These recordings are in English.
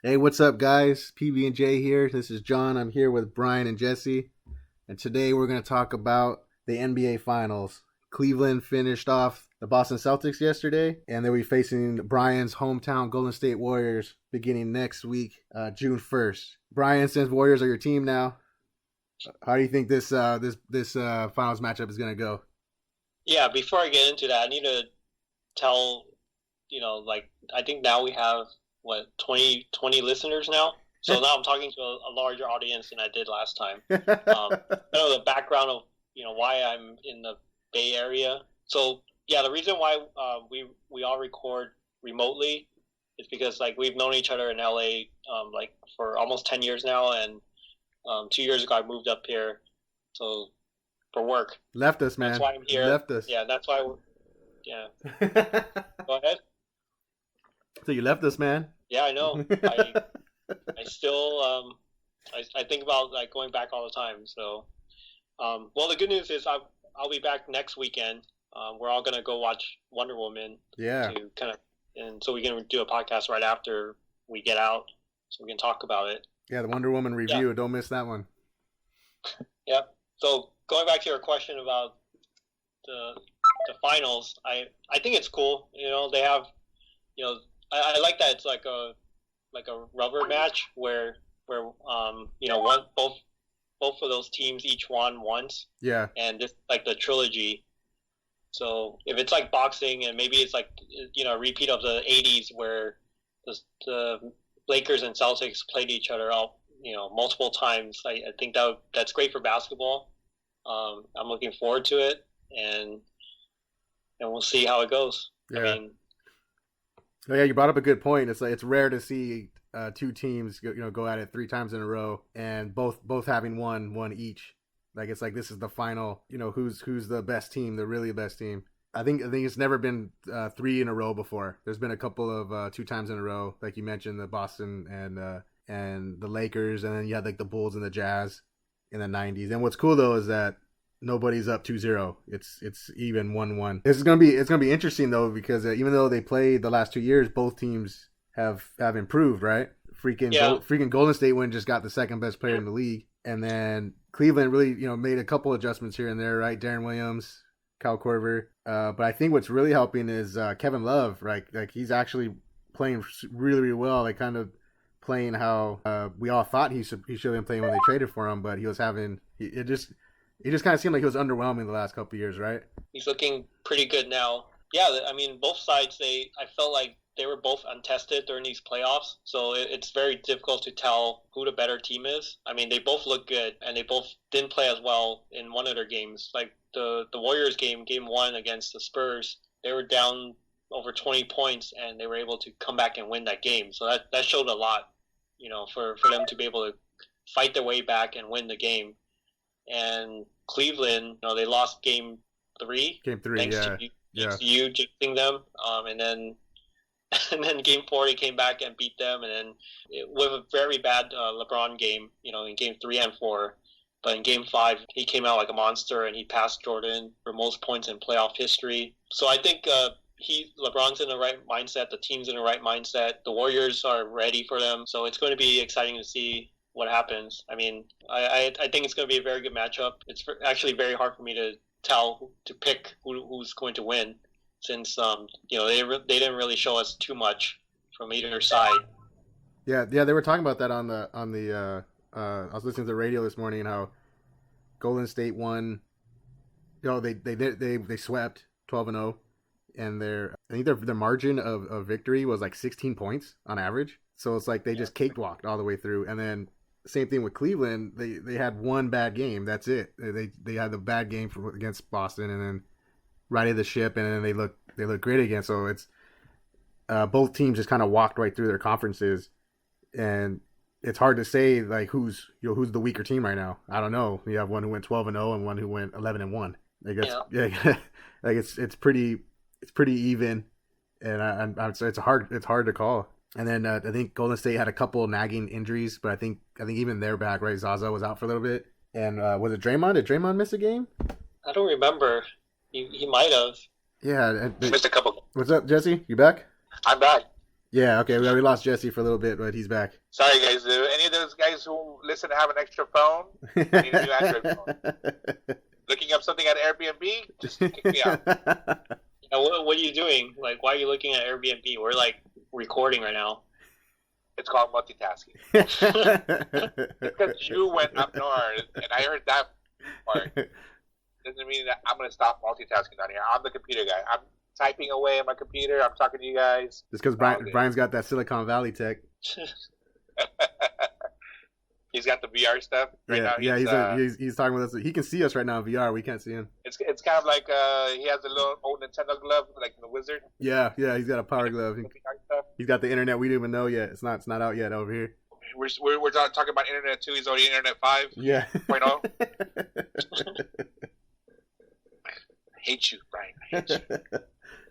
Hey, what's up, guys? PbnJ here. This is John. I'm here with Brian and Jesse. And today we're going to talk about the NBA Finals. Cleveland finished off the Boston Celtics yesterday, and they'll be facing Brian's hometown Golden State Warriors beginning next week, June 1st. Brian, since Warriors are your team now, how do you think this finals matchup is going to go? Yeah, before I get into that, I need to tell, I think now we have, 20 listeners now? So now I'm talking to a larger audience than I did last time. I know the background of, why I'm in the Bay Area. So, yeah, the reason why we all record remotely is because, we've known each other in LA, for almost 10 years now, and 2 years ago I moved up here, so for work. Left us, man. That's why I'm here. Left us. Yeah, that's why yeah. Go ahead. So you left us, man. Yeah, I know. I still I think about going back all the time. So, well, the good news is I'll be back next weekend. We're all gonna go watch Wonder Woman. Yeah. To kind of, and so we're gonna do a podcast right after we get out, so we can talk about it. Yeah, the Wonder Woman review. Yeah. Don't miss that one. Yeah. So going back to your question about the finals, I think it's cool. They have, I like that it's like a rubber match where both of those teams each won once. Yeah. And just like the trilogy. So if it's like boxing and maybe it's like a repeat of the 80s where the Lakers and Celtics played each other out multiple times, I think that's great for basketball. I'm looking forward to it, and we'll see how it goes. Yeah. Yeah, you brought up a good point. It's it's rare to see two teams go at it 3 times in a row, and both having won each. It's like this is the final. Who's the best team, the really best team. I think it's never been 3 in a row before. There's been a couple of 2 times in a row, like you mentioned, the Boston and the Lakers, and then you had the Bulls and the Jazz in the 90s. And what's cool though is that nobody's up 2-0. It's even 1-1. It's gonna be interesting though, because even though they played the last 2 years, both teams have improved, right? Freaking Golden State just got the second best player in the league, and then Cleveland really made a couple adjustments here and there, right? Darren Williams, Kyle Korver, but I think what's really helping is Kevin Love, right? He's actually playing really, really well. Kind of playing how we all thought he should have been playing when they traded for him, but he was having it just kind of seemed like he was underwhelming the last couple of years, right? He's looking pretty good now. Yeah, I mean, both sides, I felt like they were both untested during these playoffs, so it's very difficult to tell who the better team is. I mean, they both look good, and they both didn't play as well in one of their games. Like the Warriors game 1 against the Spurs, they were down over 20 points, and they were able to come back and win that game. So that showed a lot, for them to be able to fight their way back and win the game. And Cleveland, they lost game 3. Game 3, thanks yeah. to you jinxing them. And then game 4, they came back and beat them. And then with a very bad LeBron game, in game 3 and 4. But in game 5, he came out like a monster, and he passed Jordan for most points in playoff history. So I think LeBron's in the right mindset. The team's in the right mindset. The Warriors are ready for them. So it's going to be exciting to see what happens. I mean, I think it's going to be a very good matchup. It's actually very hard for me to pick who's going to win, since they didn't really show us too much from either side. Yeah, they were talking about that on the I was listening to the radio this morning, and how Golden State won. They swept 12-0, and I think their margin of victory was 16 points on average. So it's like they just cakewalked all the way through, and then same thing with Cleveland. They had one bad game. That's it. They had the bad game against Boston, and then righted the ship, and then they look great again. So it's both teams just kind of walked right through their conferences, and it's hard to say who's the weaker team right now. I don't know. You have one who went 12-0 and one who went 11-1. I guess it's pretty even, and I would say it's hard to call. And then I think Golden State had a couple nagging injuries, but I think even they're back, right? Zaza was out for a little bit. And was it Draymond? Did Draymond miss a game? I don't remember. He might have. Yeah. He missed a couple. What's up, Jesse? You back? I'm back. Yeah, okay. We lost Jesse for a little bit, but he's back. Sorry, guys. Do any of those guys who listen have an extra phone? I need a new Android phone. Looking up something at Airbnb? Just kick me out. What are you doing? Like, why are you looking at Airbnb? We're like recording right now. It's called multitasking. Because you went up north, and I heard that part. Doesn't mean that I'm going to stop multitasking down here. I'm the computer guy. I'm typing away on my computer. I'm talking to you guys. Just because Brian's got that Silicon Valley tech. He's got the VR stuff right now. He's talking with us. He can see us right now in VR. We can't see him. It's kind of like he has a little old Nintendo glove, like the Wizard. Yeah. He's got a power glove. He's got the internet we don't even know yet. It's not out yet over here. We're talking about internet 2. He's already internet 5. Yeah. 0.0. I hate you, Brian. I hate you.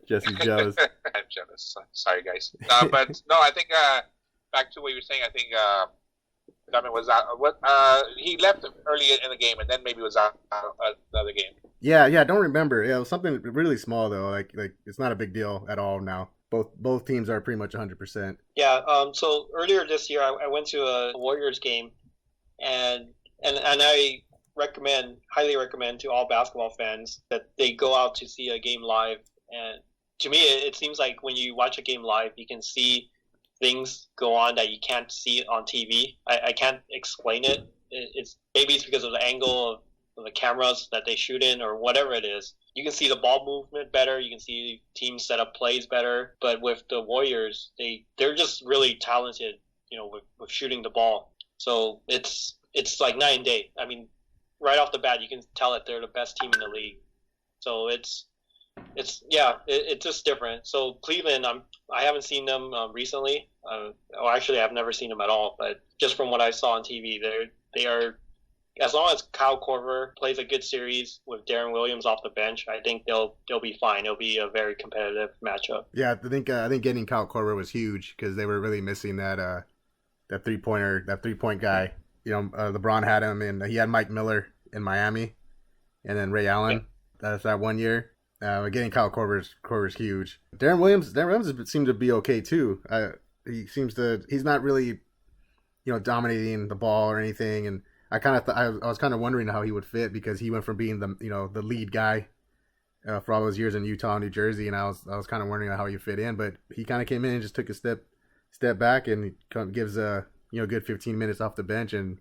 Jesse's jealous. I'm jealous. Sorry, guys. But no, I think back to what you were saying. I think Diamond was out. He left early in the game, and then maybe was out the other game. Yeah. I don't remember. Yeah, it was something really small though. Like it's not a big deal at all now. Both teams are pretty much 100%. Yeah. So earlier this year, I went to a Warriors game, and I highly recommend to all basketball fans that they go out to see a game live. And to me, it seems like when you watch a game live, you can see things go on that you can't see on TV. I can't explain it. It's maybe it's because of the angle of the cameras that they shoot in or whatever it is. You can see the ball movement better. You can see teams set up plays better. But with the Warriors, they're just really talented, with shooting the ball. So it's like night and day. I mean, right off the bat, you can tell that they're the best team in the league. So it's just different. So Cleveland, I haven't seen them recently. Actually, I've never seen them at all. But just from what I saw on TV, they are. As long as Kyle Korver plays a good series with Darren Williams off the bench, I think they'll be fine. It'll be a very competitive matchup. Yeah, I think getting Kyle Korver was huge because they were really missing that 3-point guy. LeBron had him, and he had Mike Miller in Miami, and then Ray Allen. Yeah. That's that 1 year. Getting Kyle Korver's huge. Darren Williams seemed to be okay too. He's not really, dominating the ball or anything. And I was kind of wondering how he would fit because he went from being the lead guy for all those years in Utah, and New Jersey, and I was kind of wondering how he fit in. But he kind of came in and just took a step back and gives a good 15 minutes off the bench and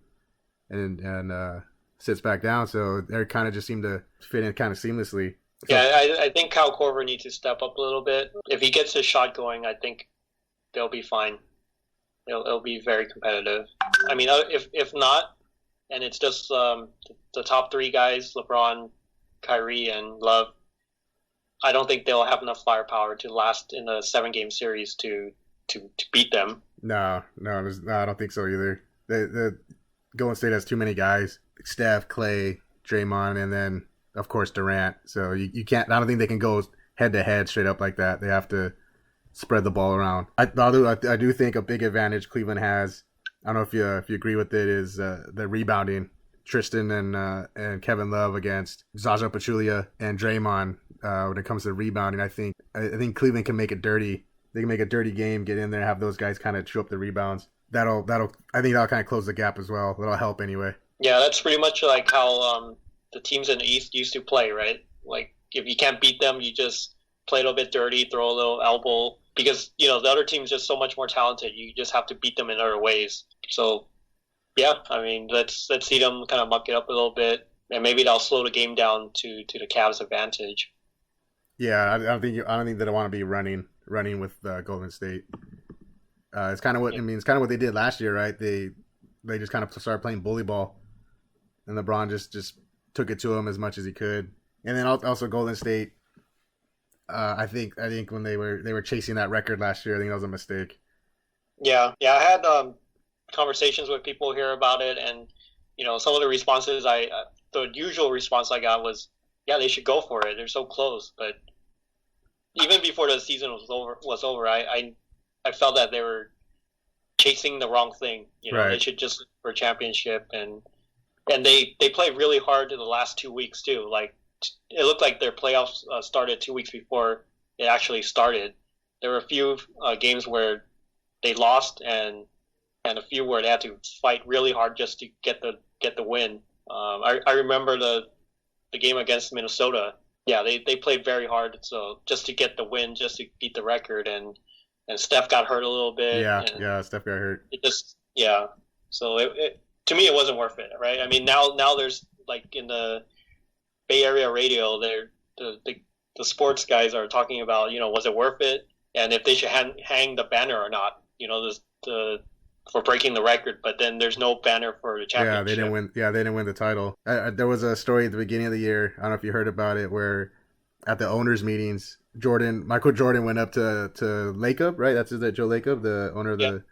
sits back down. So they kind of just seemed to fit in kind of seamlessly. So, yeah, I think Kyle Korver needs to step up a little bit. If he gets his shot going, I think they'll be fine. It'll be very competitive. I mean, if not, and it's just the top three guys, LeBron, Kyrie, and Love, I don't think they'll have enough firepower to last in a 7-game series to beat them. No, I don't think so either. The Golden State has too many guys: Steph, Clay, Draymond, and then of course Durant. So you can't. I don't think they can go head to head straight up like that. They have to spread the ball around. I do think a big advantage Cleveland has. I don't know if you agree with it, is the rebounding. Tristan and Kevin Love against Zaza Pachulia and Draymond when it comes to rebounding. I think Cleveland can make it dirty. They can make a dirty game, get in there, have those guys kind of chew up the rebounds. I think that'll kind of close the gap as well. That'll help anyway. Yeah, that's pretty much like how the teams in the East used to play, right? Like if you can't beat them, you just play a little bit dirty, throw a little elbow, because the other team's just so much more talented. You just have to beat them in other ways. So yeah, I mean, let's see them kind of muck it up a little bit, and maybe that'll slow the game down to the Cavs' advantage. Yeah, I don't think that I want to be running with Golden State. It's kind of what It's kind of what they did last year, right? They just kind of started playing bully ball, and LeBron just took it to them as much as he could. And then also Golden State. I think when they were chasing that record last year, I think that was a mistake. Yeah. I had conversations with people here about it, and some of the responses the usual response I got was, yeah, they should go for it. They're so close. But even before the season was over, I felt that they were chasing the wrong thing. Right. They should just look for a championship, and they played really hard in the last 2 weeks too. Like it looked like their playoffs started 2 weeks before it actually started. There were a few games where they lost, and a few where they had to fight really hard just to get the win. I remember the game against Minnesota. Yeah, they played very hard, so just to get the win, just to beat the record, and Steph got hurt a little bit. Yeah, Steph got hurt. It just so it to me it wasn't worth it, right? I mean now there's like in the Bay Area radio, the sports guys are talking about, was it worth it, and if they should hang the banner or not, for breaking the record. But then there's no banner for the championship. Yeah, they didn't win. Yeah, they didn't win the title. There was a story at the beginning of the year. I don't know if you heard about it, where at the owners' meetings, Michael Jordan went up to Lacob, right? That's Joe Lacob, the owner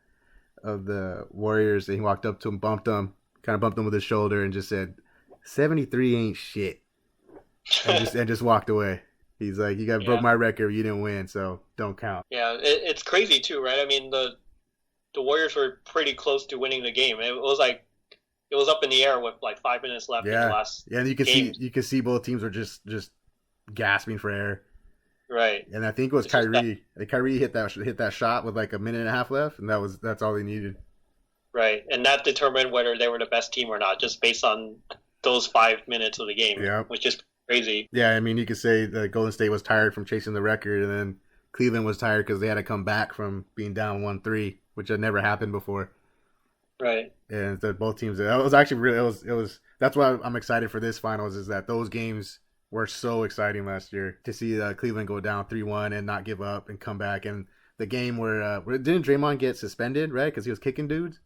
of the Warriors. And he walked up to him, bumped him with his shoulder, and just said, "73 ain't shit," and just walked away. He's like, "You guys broke my record. You didn't win, so don't count." Yeah, it's crazy too, right? I mean, the Warriors were pretty close to winning the game. It was up in the air with like 5 minutes left in the last. Yeah, and you can see both teams were just gasping for air. Right. And I think it was Kyrie. Kyrie hit that shot with like a minute and a half left, and that's all they needed. Right, and that determined whether they were the best team or not, just based on those 5 minutes of the game. Yeah. Which is crazy. Yeah, I mean, you could say that Golden State was tired from chasing the record, and then Cleveland was tired because they had to come back from being down 1-3, which had never happened before. Right. And so both teams. It was actually really. It was. That's why I'm excited for this finals. Is that those games were so exciting last year to see Cleveland go down 3-1 and not give up and come back. And the game where didn't Draymond get suspended, right? Because he was kicking dudes.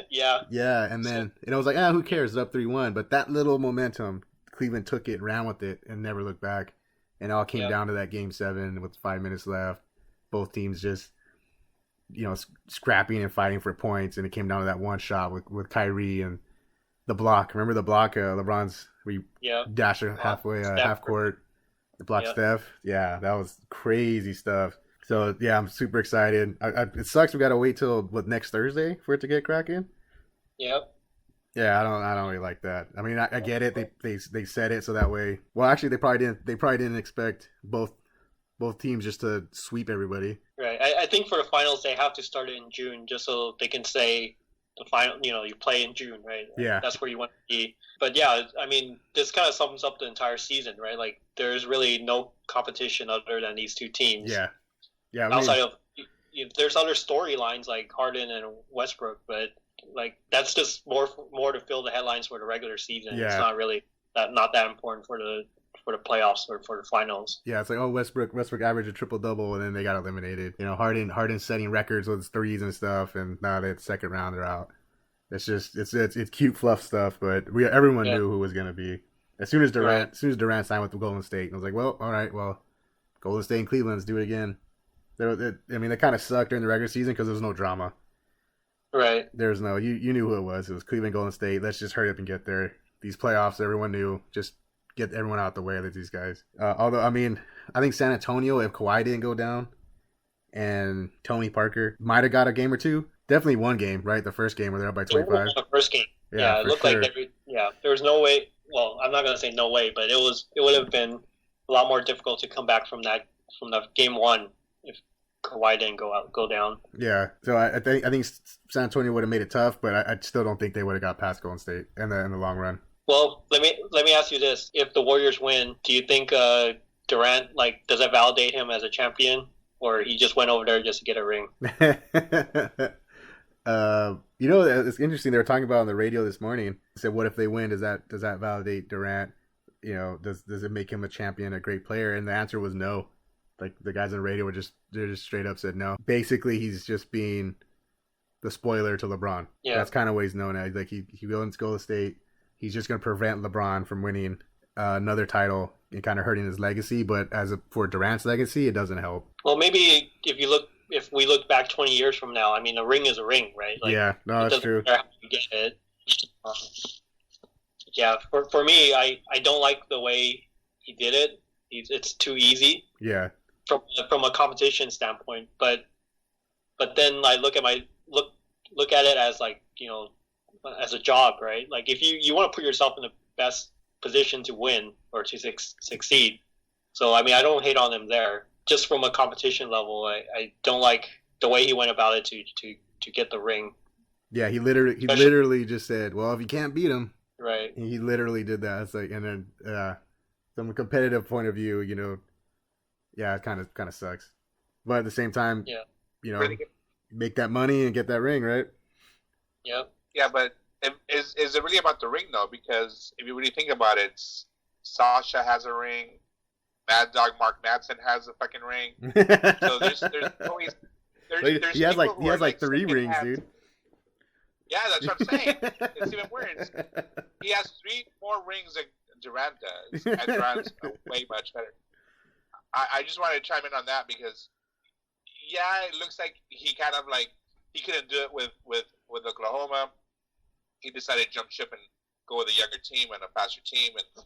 Yeah. Yeah, and then it was like, who cares? It's up 3-1. But that little momentum, Cleveland took it, ran with it, and never looked back. And it all came down to that Game 7 with 5 minutes left. Both teams just, scrapping and fighting for points, and it came down to that one shot with Kyrie and the block. Remember the block? LeBron's dasher halfway, half court. The block Steph. Yeah, that was crazy stuff. So yeah, I'm super excited. It sucks we got to wait till next Thursday for it to get cracking. Yep. Yeah, I don't really like that. I mean, I get it. They said it so that way. Well, actually, they probably didn't expect both teams just to sweep everybody. Right. I think for the finals they have to start it in June just so they can say the final. You play in June, right? Yeah. That's where you want to be. But yeah, I mean, this kind of sums up the entire season, right? Like, there's really no competition other than these two teams. Yeah. Yeah. Outside of there's other storylines like Harden and Westbrook, but like that's just more to fill the headlines for the regular season. Yeah. It's not really not that important for the playoffs or for the finals. Yeah, it's like, Westbrook averaged a triple-double, and then they got eliminated. Harden setting records with his threes and stuff, and now they're second round, they're out. It's just it's cute fluff stuff, but everyone knew who was gonna be. As soon as Durant signed with the Golden State, I was like, well, all right, well, Golden State and Cleveland, let's do it again. They kind of sucked during the regular season because there was no drama. Right. There's no you knew who it was. It was Cleveland, Golden State. Let's just hurry up and get there. These playoffs, everyone knew. Just get everyone out the way of these guys. Although, I mean, I think San Antonio, if Kawhi didn't go down and Tony Parker might have got a game or two. Definitely one game, right? The first game where they're up by 25. The first game. Yeah, it looked like there was no way. Well, I'm not going to say no way, but it would have been a lot more difficult to come back from the game one if Kawhi didn't go down. Yeah, so I think San Antonio would have made it tough, but I still don't think they would have got past Golden State in the long run. Well, let me ask you this: if the Warriors win, do you think Durant does that validate him as a champion, or he just went over there just to get a ring? It's interesting. They were talking about on the radio this morning. They said, "What if they win? Does that validate Durant? Does it make him a champion, a great player?" And the answer was no. Like, the guys on the radio they just straight up said no. Basically, he's just being the spoiler to LeBron. Yeah, that's kind of what he's known as. Like, he wins Golden State. He's just going to prevent LeBron from winning another title and kind of hurting his legacy. But for Durant's legacy, it doesn't help. Well, maybe if we look back 20 years from now, I mean, a ring is a ring, right? Like, yeah, no, that's true. How you get it. Yeah, for me, I don't like the way he did it. It's too easy. Yeah. From a competition standpoint, but then I look at it as as a job, right? Like, if you want to put yourself in the best position to win or to succeed. So I mean, I don't hate on him there. Just from a competition level, I don't like the way he went about it to get the ring. Yeah, he literally just said, "Well, if you can't beat him," right? He literally did that. It's like, and then from a competitive point of view, yeah, it kind of sucks. But at the same time, really make that money and get that ring, right? Yep. Yeah, but is it really about the ring though? Because if you really think about it, Sasha has a ring. Mad Dog Mark Madsen has a fucking ring. So there's always he has like 3 rings, dude. Yeah, that's what I'm saying. It's even worse. He has 3 more rings than Durant does, and Durant's way much better. I just wanted to chime in on that because, yeah, it looks like he kind of like he couldn't do it with Oklahoma. He decided to jump ship and go with a younger team and a faster team and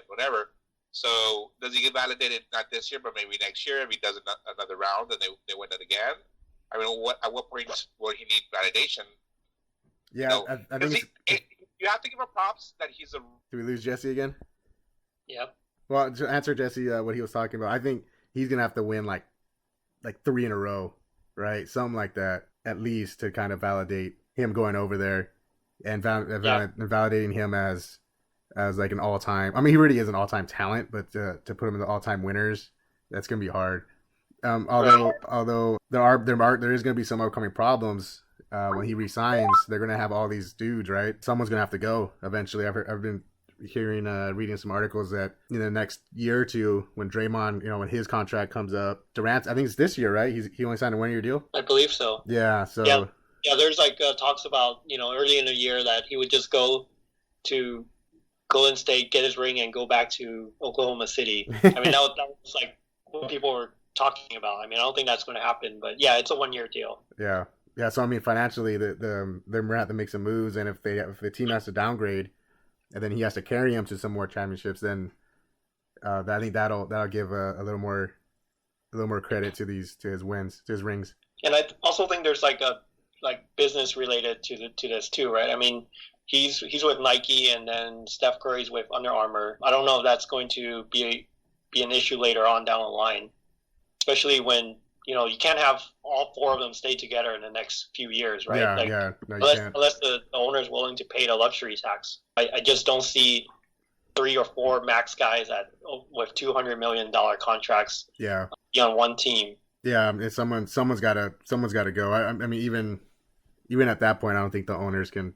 whatever. So does he get validated not this year, but maybe next year if he does another round and they win it again? I mean, at what point will he need validation? Yeah, I think you have to give him props that he's a. Do we lose Jesse again? Yep. Well, to answer Jesse what he was talking about, I think he's gonna have to win like 3 in a row, right? Something like that, at least to kind of validate him going over there and validating him as like an all-time. I mean, he really is an all-time talent, but to put him in the all-time winners, that's gonna be hard. Although there is gonna be some upcoming problems. When he resigns, they're gonna have all these dudes, right? Someone's gonna have to go eventually. I've been hearing, reading some articles that in the next year or two, when Draymond, when his contract comes up, Durant, I think it's this year, right? He only signed a 1-year deal. I believe so. Yeah. So yeah. There's like talks about early in the year that he would just go to Golden State, get his ring, and go back to Oklahoma City. I mean, that was like what people were talking about. I mean, I don't think that's going to happen, but yeah, it's a 1-year deal. Yeah. Yeah, so I mean, financially, they're going to have to make some moves, and if the team has to downgrade, and then he has to carry him to some more championships, then I think that'll give a little more credit to his wins, to his rings. And I also think there's like business related to this too, right? I mean, he's with Nike, and then Steph Curry's with Under Armour. I don't know if that's going to be an issue later on down the line, especially when. You can't have all 4 of them stay together in the next few years, right? Yeah. No, unless the owner is willing to pay the luxury tax. I just don't see 3 or 4 max guys with $200 million contracts. Yeah. Be on one team. Yeah, someone's got to go. I mean, even at that point, I don't think the owners can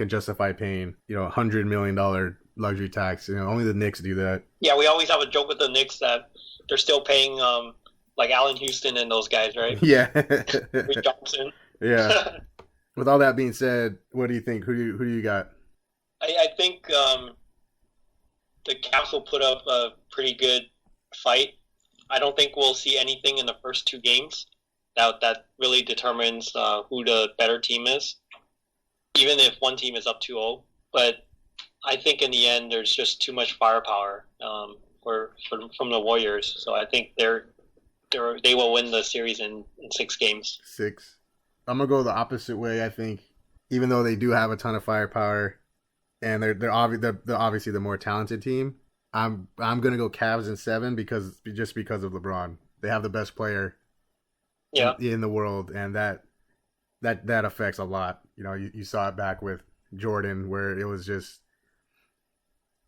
justify paying $100 million luxury tax. Only the Knicks do that. Yeah, we always have a joke with the Knicks that they're still paying. Like Allen Houston and those guys, right? Yeah. Rick Johnson. Yeah. With all that being said, what do you think? Who do you got? I think the Cavs will put up a pretty good fight. I don't think we'll see anything in the first 2 games that really determines who the better team is, even if one team is up 2-0. But I think in the end, there's just too much firepower from the Warriors. So I think they will win the series in 6 games. 6. I'm gonna go the opposite way. I think, even though they do have a ton of firepower, and they're obviously the more talented team, I'm gonna go Cavs in 7 because of LeBron. They have the best player, in the world, and that affects a lot. You saw it back with Jordan, where it was just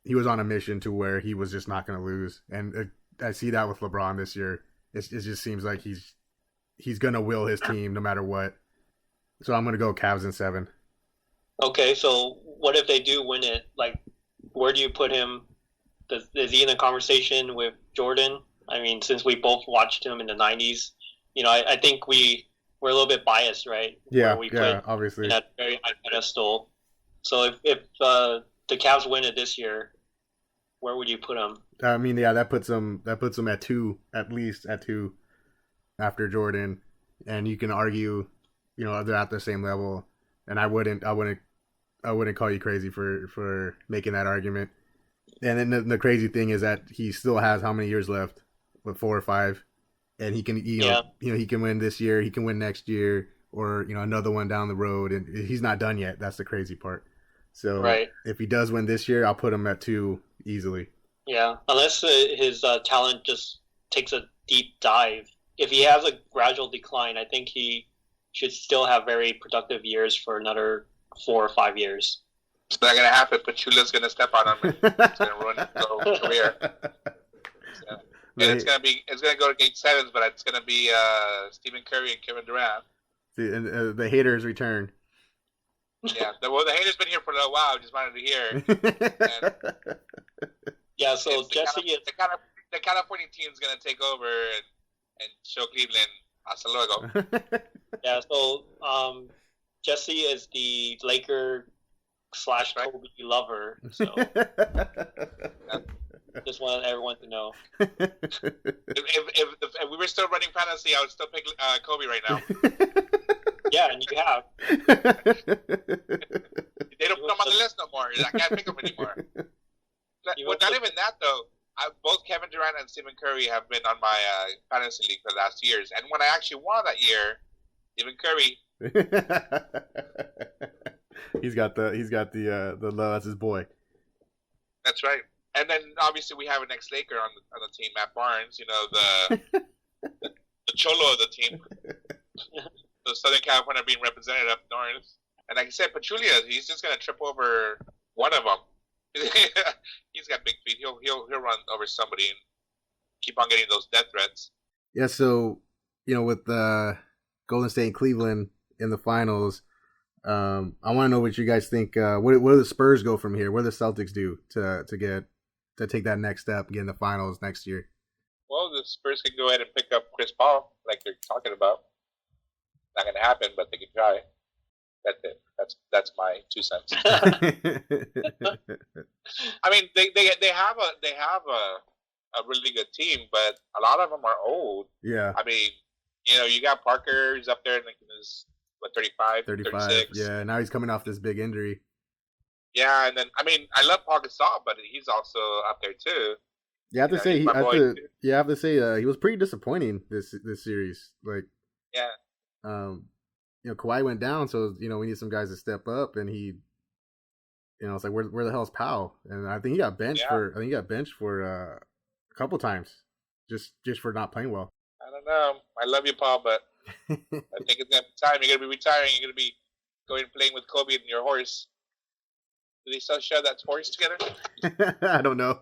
he was on a mission to where he was just not gonna lose, and I see that with LeBron this year. It just seems like he's gonna will his team no matter what. So I'm gonna go Cavs in 7. Okay, so what if they do win it? Like, where do you put him? Is he in a conversation with Jordan? I mean, since we both watched him in the 90s, I think we're a little bit biased, right? Yeah, where we put obviously. In that very high pedestal. So if the Cavs win it this year, where would you put him? I mean, yeah, that puts them at 2, at least at 2, after Jordan, and you can argue, they're at the same level, and I wouldn't call you crazy for making that argument. And then the crazy thing is that he still has how many years left? With 4 or 5, and he can he can win this year, he can win next year, or another one down the road, and he's not done yet. That's the crazy part. So if he does win this year, I'll put him at 2 easily. Yeah, unless his talent just takes a deep dive if he has a gradual decline, I think he should still have very productive years for another 4 or 5 years. It's not gonna happen. Pachulia's gonna step on him. It's gonna ruin his whole career. So, and it's gonna go to Game 7, but it's gonna be Stephen Curry and Kevin Durant. See, and the haters return. Yeah, the haters been here for a little while. Just wanted to hear. And yeah, so Jesse the California team's gonna take over and show Cleveland hasta luego. Yeah, so Jesse is the Laker / Kobe lover. So just wanted everyone to know. If we were still running fantasy, I would still pick Kobe right now. Yeah, and you have. They don't put him on the list no more. I can't pick him anymore. Well, not even that though. Both Kevin Durant and Stephen Curry have been on my fantasy league for the last years, and when I actually won that year, Stephen Curry. he's got the love. That's his boy. That's right. And then obviously we have an ex-Laker on the team, Matt Barnes. You know the cholo of the team. So Southern California being represented up north. And like I said, Pachulia, he's just gonna trip over one of them. He's got big feet. He'll run over somebody and keep on getting those death threats. Yeah. So with Golden State and Cleveland in the finals, I want to know what you guys think. Where do the Spurs go from here? What do the Celtics do to take that next step, get in the finals next year? Well, the Spurs can go ahead and pick up Chris Paul, like they're talking about. Not going to happen, but they can try. That's it. That's my 2 cents. I mean, they have a really good team, but a lot of them are old. Yeah. I mean, you got Parker. He's up there in his 35, 36. Yeah. Now he's coming off this big injury. Yeah, and then I mean, I love Paul Gasol, but he's also up there too. Yeah, I have to say, he was pretty disappointing this series. Like, yeah. Kawhi went down, so we need some guys to step up, and he, it's like where the hell's Powell? And I think he got benched for a couple times, just for not playing well. I don't know. I love you, Paul, but I think it's time. You're gonna be retiring. You're gonna be going and playing with Kobe and your horse. Do they still share that horse together? I don't know.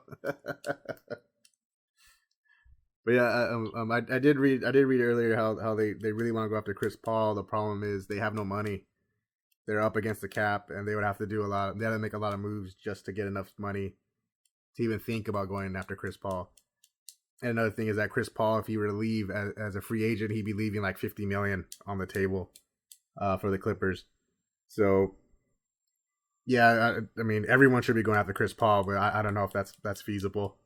But yeah, I did read earlier how they really want to go after Chris Paul. The problem is they have no money. They're up against the cap, and they would have to they have to make a lot of moves just to get enough money to even think about going after Chris Paul. And another thing is that Chris Paul, if he were to leave as a free agent, he'd be leaving like $50 million on the table for the Clippers. So yeah, I mean everyone should be going after Chris Paul, but I don't know if that's feasible.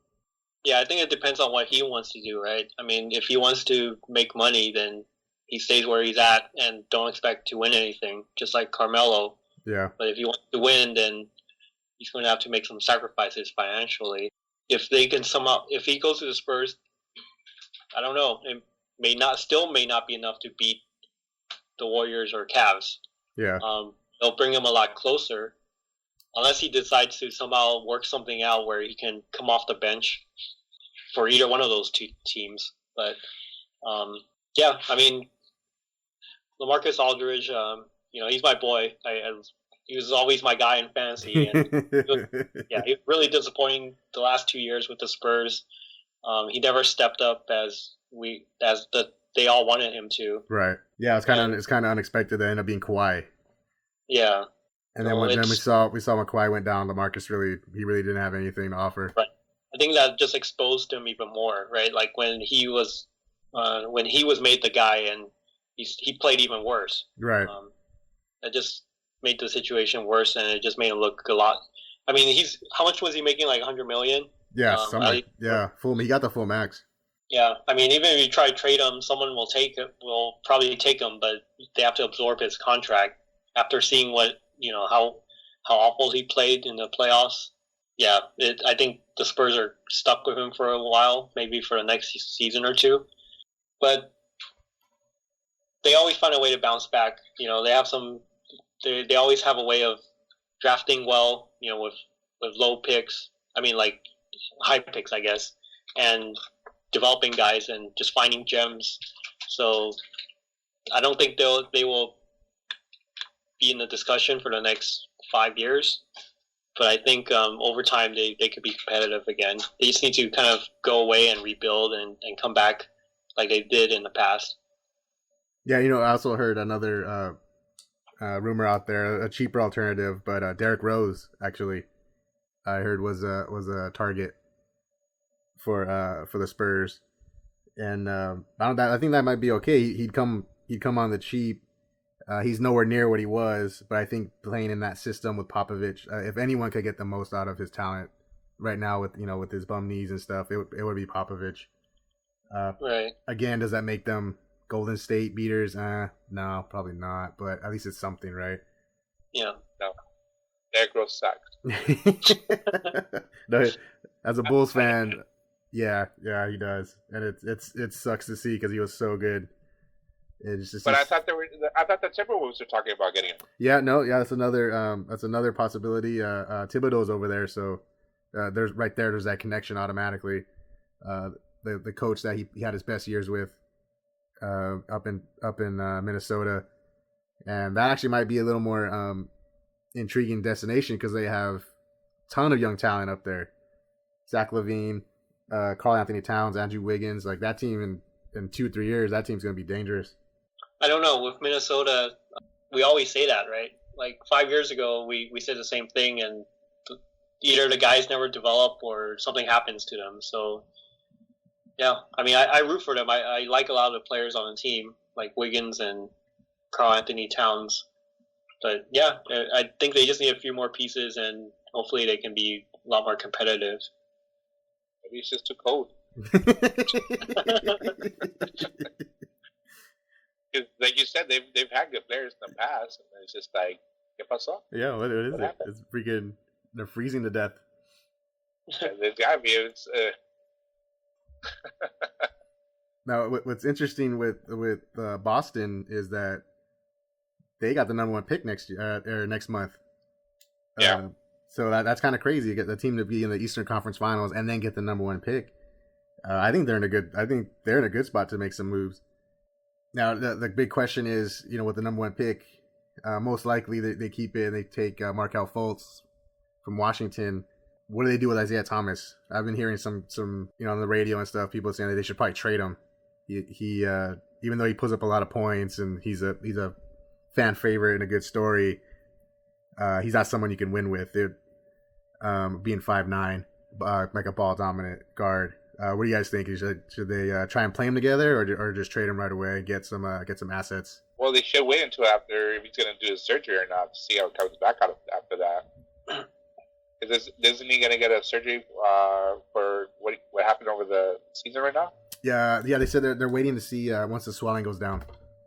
Yeah, I think it depends on what he wants to do, right? I mean, if he wants to make money, then he stays where he's at and don't expect to win anything, just like Carmelo. Yeah. But if he wants to win, then he's going to have to make some sacrifices financially. If he goes to the Spurs, I don't know, it may not be enough to beat the Warriors or Cavs. Yeah. They'll bring him a lot closer. Unless he decides to somehow work something out where he can come off the bench for either one of those two teams. But, yeah, I mean, LaMarcus Aldridge, he's my boy. He was always my guy in fantasy. And he was really disappointing the last 2 years with the Spurs. He never stepped up as they all wanted him to. Right. Yeah, it's kind of unexpected to end up being Kawhi. Yeah. And then when we saw when Kawhi went down, LaMarcus really didn't have anything to offer. Right. I think that just exposed him even more, right? Like when he was made the guy and he played even worse. Right. That just made the situation worse, and it just made him look a lot. I mean, how much was he making? Like $100 million? Yeah, he got the full max. Yeah, I mean, even if you try to trade him, someone will probably take him, but they have to absorb his contract after seeing what. How awful he played in the playoffs. Yeah, I think the Spurs are stuck with him for a while, maybe for the next season or two. But they always find a way to bounce back. They have they always have a way of drafting well, with low picks. I mean, like high picks, I guess. And developing guys and just finding gems. So I don't think they will be in the discussion for the next 5 years. But I think over time they could be competitive again. They just need to kind of go away and rebuild and come back like they did in the past. Yeah, I also heard another rumor out there, a cheaper alternative, but Derrick Rose actually, I heard was a target for the Spurs, and I think that might be okay. He'd come on the cheap. He's nowhere near what he was, but I think playing in that system with Popovich, if anyone could get the most out of his talent right now with his bum knees and stuff, it would be Popovich. Right. Again, does that make them Golden State beaters? No, probably not. But at least it's something, right? Yeah. No. Derrick Rose sucks. No, as a Bulls fan, yeah, he does, and it sucks to see because he was so good. But I thought the Timberwolves were talking about getting him. Yeah, that's another possibility. Thibodeau's over there, so there's that connection automatically. The coach that he had his best years with up in Minnesota, and that actually might be a little more intriguing destination because they have a ton of young talent up there. Zach LaVine, Karl Anthony Towns, Andrew Wiggins, like that team in 2-3 years, that team's gonna be dangerous. I don't know. With Minnesota, we always say that, right? Like 5 years ago, we said the same thing, and either the guys never develop or something happens to them. So, yeah, I mean, I root for them. I like a lot of the players on the team, like Wiggins and Karl Anthony Towns. But, yeah, I think they just need a few more pieces, and hopefully they can be a lot more competitive. Maybe it's just too cold. Like you said, they've had good players in the past, and it's just like, ¿qué pasó? Yeah, what is it? Happened? It's freaking. They're freezing to death. There's gotta be. It's. Now, what's interesting with Boston is that they got the number 1 pick next year or next month. Yeah. So that's kind of crazy. You get the team to be in the Eastern Conference Finals and then get the number 1 pick. I think they're in a good spot to make some moves. Now, the big question is, with the number 1 pick, most likely they keep it and they take Markelle Fultz from Washington. What do they do with Isaiah Thomas? I've been hearing some on the radio and stuff, people saying that they should probably trade him. He even though he puts up a lot of points and he's a fan favorite and a good story, he's not someone you can win with. Being 5'9", like a ball dominant guard. What do you guys think? Should they try and play him together, or just trade him right away and get some assets? Well, they should wait until after if he's going to do his surgery or not to see how it comes back out after that. Isn't he going to get a surgery for what happened over the season right now? Yeah. They said they're waiting to see once the swelling goes down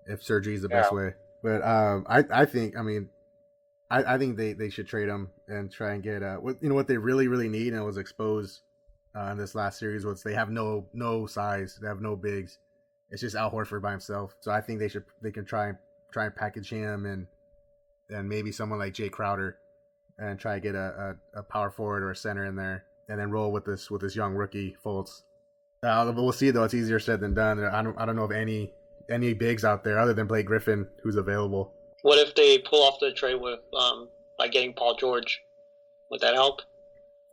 if surgery is the best way. But I think they should trade him and try and get what they really really need, and it was exposed in this last series was they have no size, they have no bigs. It's just Al Horford by himself. So I think they can try and package him and maybe someone like Jay Crowder and try to get a power forward or a center in there, and then roll with this young rookie Fultz. But we'll see though. It's easier said than done. I don't know of any bigs out there other than Blake Griffin who's available. What if they pull off the trade with by getting Paul George? Would that help?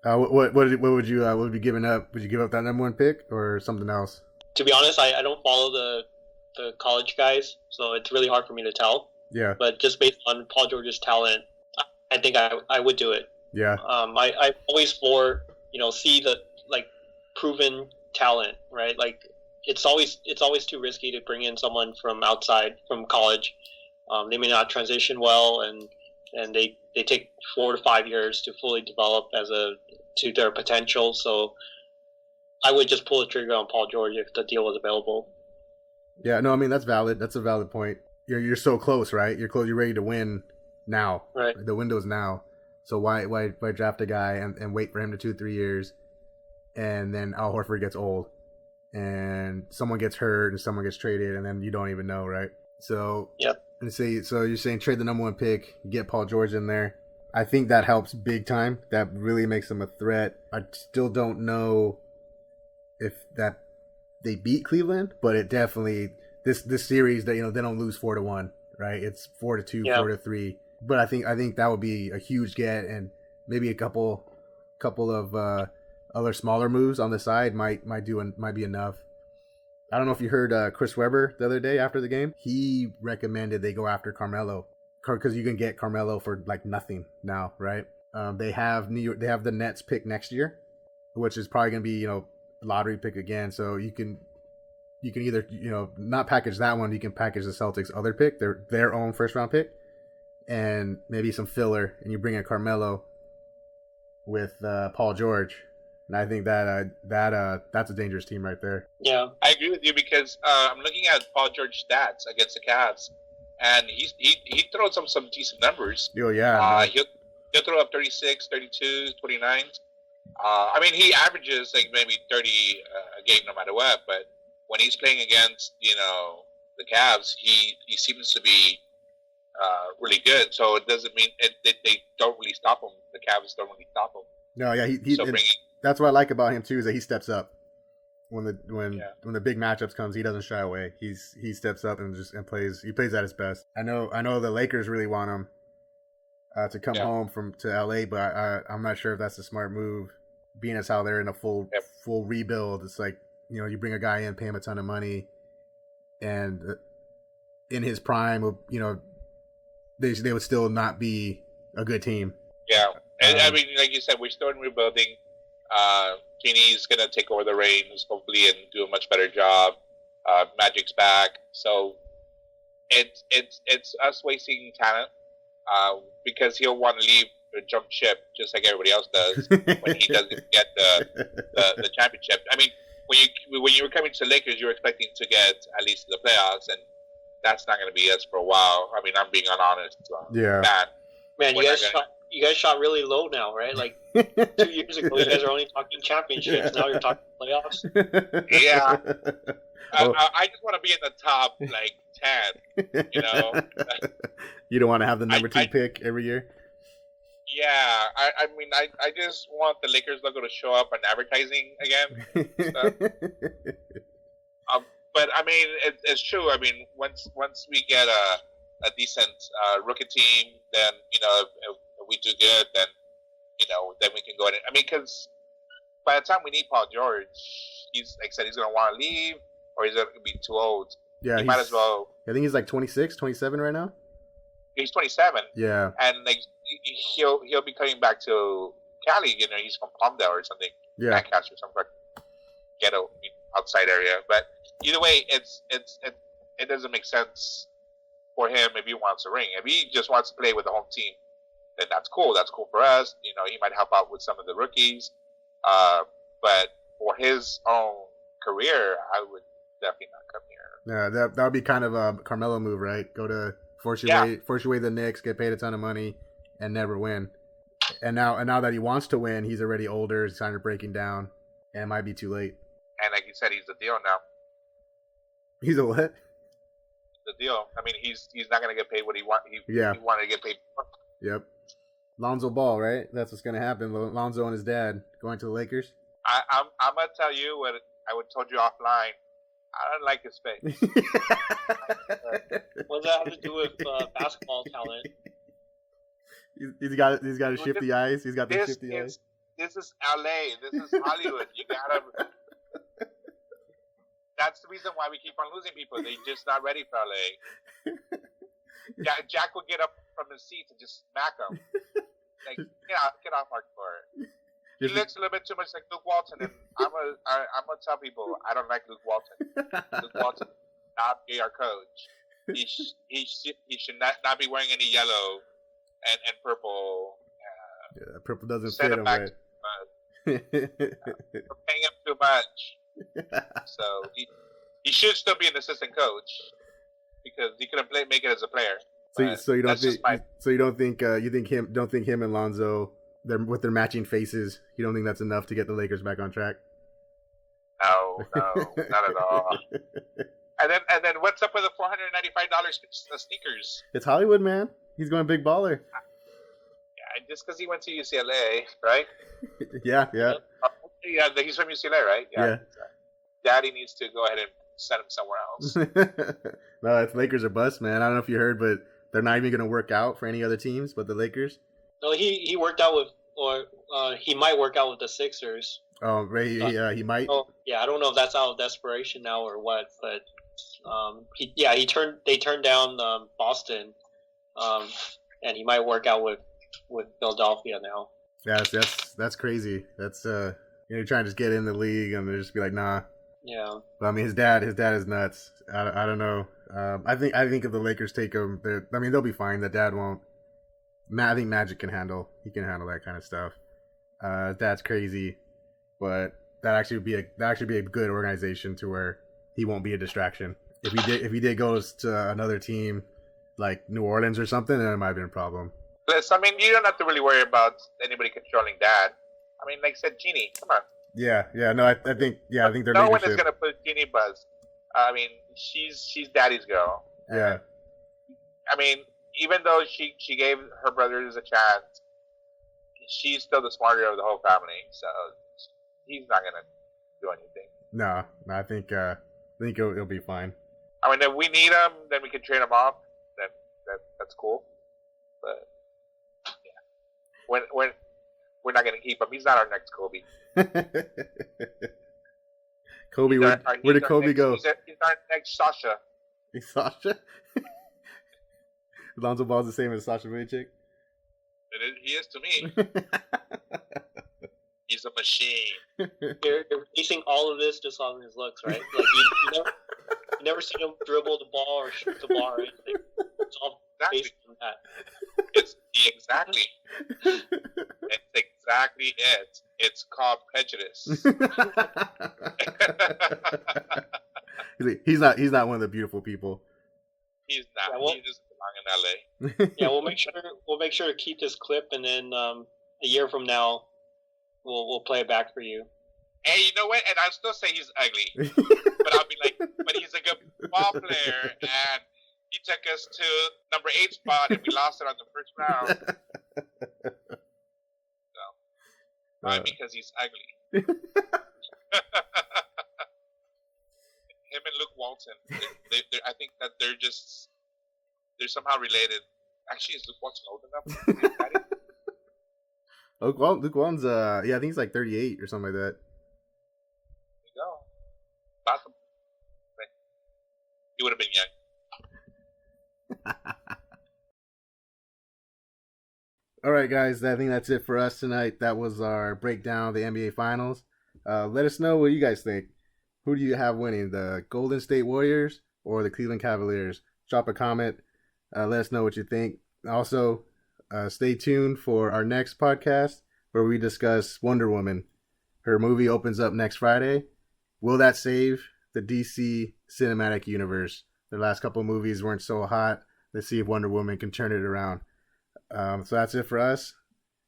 What would you giving up? Would you give up that number 1 pick or something else? To be honest, I don't follow the college guys, so it's really hard for me to tell. Yeah. But just based on Paul George's talent, I think I would do it. Yeah. I always see the proven talent, right? Like it's always too risky to bring in someone from outside from college. They may not transition well, and they take 4 to 5 years to fully develop to their potential. So I would just pull the trigger on Paul George if the deal was available. Yeah, no, I mean that's valid. That's a valid point. You're so close, right? You're close. You're ready to win now. Right. The window's now. So why draft a guy and wait for him to 2-3 years, and then Al Horford gets old, and someone gets hurt, and someone gets traded, and then you don't even know, right? So yep. So you're saying trade the number 1 pick, get Paul George in there. I think that helps big time. That really makes them a threat. I still don't know if that they beat Cleveland, but it definitely this series that they don't lose 4-1, right? It's 4-2, 4-3. But I think that would be a huge get, and maybe a couple of other smaller moves on the side might be enough. I don't know if you heard Chris Webber the other day after the game. He recommended they go after Carmelo because you can get Carmelo for like nothing now, right? They have the Nets pick next year, which is probably going to be lottery pick again. So you can either not package that one. You can package the Celtics' other pick, their own first round pick, and maybe some filler, and you bring in Carmelo with Paul George. And I think that's a dangerous team right there. Yeah, I agree with you because I'm looking at Paul George's stats against the Cavs, and he throws some decent numbers. Oh yeah, he'll throw up 36, 32, 29. I mean, he averages like maybe 30 a game no matter what. But when he's playing against the Cavs, he seems to be really good. So it doesn't mean they don't really stop him. The Cavs don't really stop him. No, yeah, that's what I like about him too, is that he steps up when the big matchups comes. He doesn't shy away. He steps up and plays. He plays at his best. I know the Lakers really want him to come home to LA, but I'm not sure if that's a smart move. Being as how they're in a full rebuild, it's like you bring a guy in, pay him a ton of money, and in his prime, they would still not be a good team. Yeah, and I mean, like you said, we're still in rebuilding. Kenny's gonna take over the reins, hopefully, and do a much better job. Magic's back, so it's us wasting talent because he'll want to leave or jump ship just like everybody else does when he doesn't get the championship. I mean, when you were coming to the Lakers, you were expecting to get at least to the playoffs, and that's not going to be us for a while. I mean, I'm being honest. Man, you guys shot really low now, right? Like 2 years ago, you guys are only talking championships. Now you're talking playoffs. Yeah. I just want to be in the top, like, 10, You don't want to have the number 2 pick every year? Yeah. I mean, I just want the Lakers logo to show up on advertising again. But, I mean, it's true. I mean, once we get a decent rookie team, then, if we do good, then, then we can go in. I mean, because by the time we need Paul George, he's like I said, he's going to want to leave, or he's going to be too old. Yeah, he might as well. I think he's like 26, 27 right now. He's 27. Yeah, and like he'll be coming back to Cali. He's from Palmdale or something. Yeah, Lancaster, some ghetto outside area. But either way, it doesn't make sense for him if he wants a ring. If he just wants to play with the home team, then that's cool. That's cool for us. He might help out with some of the rookies. But for his own career, I would definitely not come here. Yeah, that would be kind of a Carmelo move, right? Go to force your way the Knicks, get paid a ton of money, and never win. And now that he wants to win, he's already older. He's kind of breaking down, and it might be too late. And like you said, he's the deal now. He's a what? The deal. I mean, he's not going to get paid what he want. He wanted to get paid. Yep. Lonzo Ball, right? That's what's going to happen. Lonzo and his dad going to the Lakers. I'm going to tell you what I would told you offline. I don't like his face. What does that have to do with basketball talent? He's got his shifty eyes. He's got the shifty eyes. This is LA. This is Hollywood. You gotta. That's the reason why we keep on losing people. They're just not ready for LA. Jack will get up from his seat and just smack him. Like, get off our court. He looks a little bit too much like Luke Walton, and I'm gonna tell people I don't like Luke Walton. Luke Walton not be our coach. He should not be wearing any yellow and purple. Purple doesn't fit him right. We're paying him too much, so he should still be an assistant coach because he couldn't make it as a player. So you don't think him and Lonzo, with their matching faces, you don't think that's enough to get the Lakers back on track? No, not at all. And then what's up with the $495 sneakers? It's Hollywood, man. He's going big baller. Yeah, just because he went to UCLA, right? Yeah. Yeah, he's from UCLA, right? Yeah. Daddy needs to go ahead and send him somewhere else. No, it's Lakers are bust, man. I don't know if you heard, but they're not even going to work out for any other teams but the Lakers. No, he worked out with, or he might work out with the Sixers. Oh, right, he might. Oh, yeah, I don't know if that's out of desperation now or what, but they turned down Boston, and he might work out with Philadelphia now. Yeah, that's crazy. That's you're trying to just get in the league and they just be like, nah. Yeah. But I mean, his dad is nuts. I don't know. I think if the Lakers take him, they'll be fine. The dad won't. I think Magic can handle. He can handle that kind of stuff. Dad's crazy, but that actually would be a good organization to where he won't be a distraction. If he did goes to another team like New Orleans or something, then it might have been a problem. Plus, I mean, you don't have to really worry about anybody controlling Dad. I mean, like I said, Jeannie, come on. Yeah. No, I think they're. No one is gonna put Jeannie Buzz. I mean, she's Daddy's girl. Yeah. I mean, even though she gave her brothers a chance, she's still the smarter of the whole family. So he's not gonna do anything. No, I think it'll be fine. I mean, if we need him, then we can trade him off. That's cool. But yeah, we're not gonna keep him. He's not our next Kobe. Kobe, where did Kobe go? He's our next Sasha. He's Sasha. Lonzo Ball's the same as Sasha Vujic. He is to me. He's a machine. You're basing all of this just on his looks, right? Like you never seen him dribble the ball or shoot the ball or anything. It's all based on that. It's exactly it. It's called prejudice. He's not one of the beautiful people. He's not. He just belongs in LA. Yeah, we'll make sure to keep this clip, and then a year from now, we'll play it back for you. Hey, you know what? And I'll still say he's ugly, but I'll be like, but he's a good ball player, and he took us to number 8 spot, and we lost it on the first round. So, why? Because he's ugly. Him and Luke Walton, I think that they're somehow related. Actually, is Luke Walton old enough? Luke Walton's I think he's like 38 or something like that. There you go. Awesome. He would have been young. All right, guys. I think that's it for us tonight. That was our breakdown of the NBA Finals. Let us know what you guys think. Who do you have winning, the Golden State Warriors or the Cleveland Cavaliers? Drop a comment. Let us know what you think. Also, stay tuned for our next podcast where we discuss Wonder Woman. Her movie opens up next Friday. Will that save the DC cinematic universe? Their last couple movies weren't so hot. Let's see if Wonder Woman can turn it around. So that's it for us.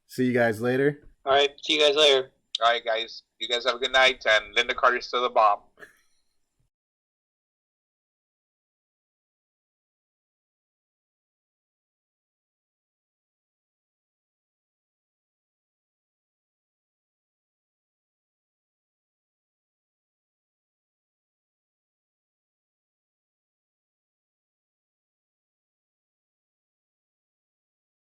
See you guys later. All right. See you guys later. All right, guys. You guys have a good night, and Linda Carter's still the bomb.